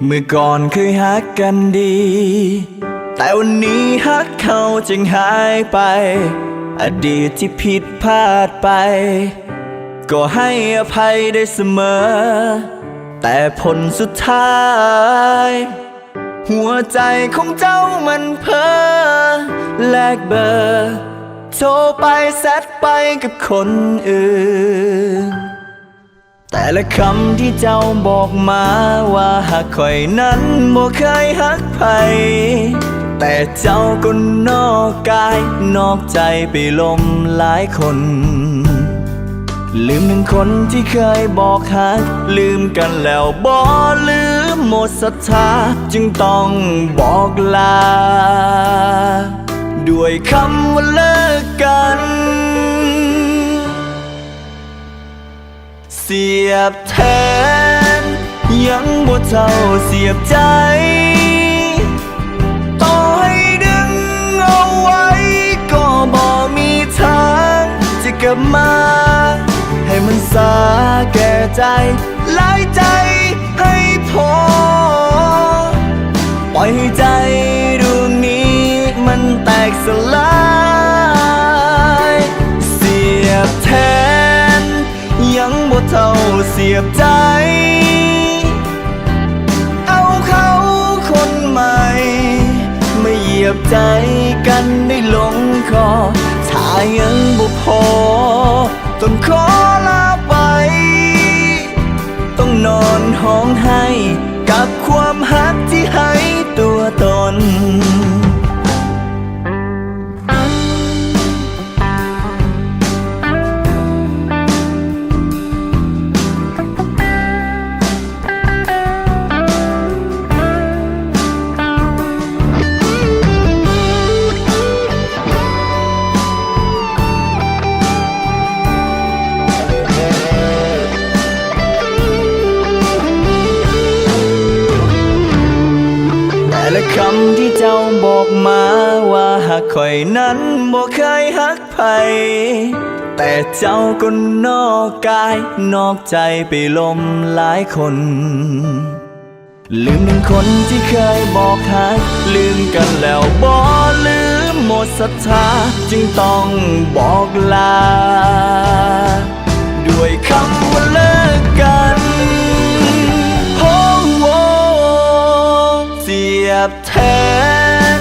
เมื่อก่อนเคยฮักกันดีแต่วันนี้ฮักเขาจึงหายไปอดีตที่ผิดพลาดไปก็ให้อภัยได้เสมอแต่ผลสุดท้ายหัวใจของเจ้ามันเพ้อแลกเบอร์โทรไปแซดไปกับคนอื่นแต่ละคำที่เจ้าบอกมาว่าหักข่อยนั้นบ่เคยหักไผแต่เจ้าก็นอกกายนอกใจไปลมหลายคนลืมหนึ่งคนที่เคยบอกหักลืมกันแล้วบ่ลืมหมดศรัทธาจึงต้องบอกลาด้วยคำว่าเลิกกันเสียบแทนยังบ่เท่าเสียบใจต่อให้ดึงเอาไว้ก็บ่มีทางจะกลับมาให้มันสาแก่ใจหลายใจให้พอปล่อยให้ใจดวงนี้มันแตกสลายเสียบแทนยังบ่เท่าเสียบใจเอาเขาคนใหม่มาเหยียบใจกันได้ลงคอถ้ายังบ่พอต้องขอลาไปต้องนอนห้องไห้กับความหักที่ให้ตัวตนและคำที่เจ้าบอกมาว่าหักข่อยนั้นบ่เคยหักไผแต่เจ้าก็นอกกายนอกใจไปลมหลายคนลืมหนึ่งคนที่เคยบอกหักลืมกันแล้วบ่ลืมหมดศรัทธาจึงต้องบอกลาด้วยคำว่าเลิกกันเสียบแทน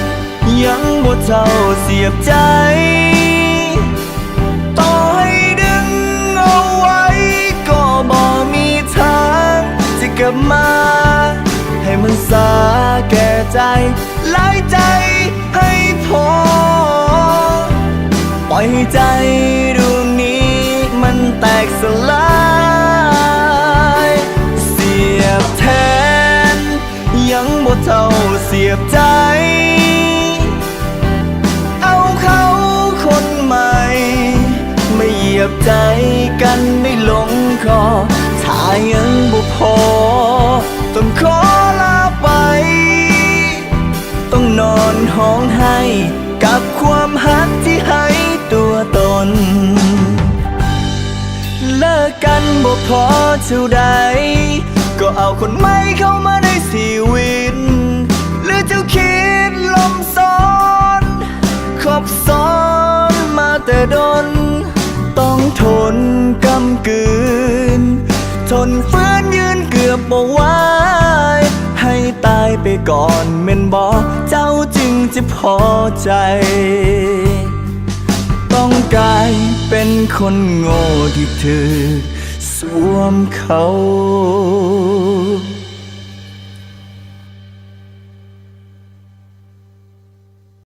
ยังบ่เท่าเสียบใจต่อให้ดึงเอาไว้ก็บ่มีทางจะกลับมาให้มันสาแก่ใจหลายใจให้พอปล่อยให้ใจดวงนี้มันแตกสลายเสียบแทนยังบ่เท่าเสียบใจเอาเขาคนใหม่มาเหยียบใจกันได้ลงคอถ้ายังบ่พอต้องขอลาไปต้องนอนห้องไห้กับความหักที่ให้ตัวตนเลิกกันบ่พอเท่าใดก็เอาคนใหม่เข้ามาในชีวิตหรือเจ้าคิดลมซ้อนครบซ้อนมาแต่ดนต้องทนกำกืนทนฝืนยืนเกือบบ่ไหวให้ตายไปก่อนแม่นบ่เจ้าจึงจะพอใจต้องกลายเป็นคนโง่ที่เธอสวมเขา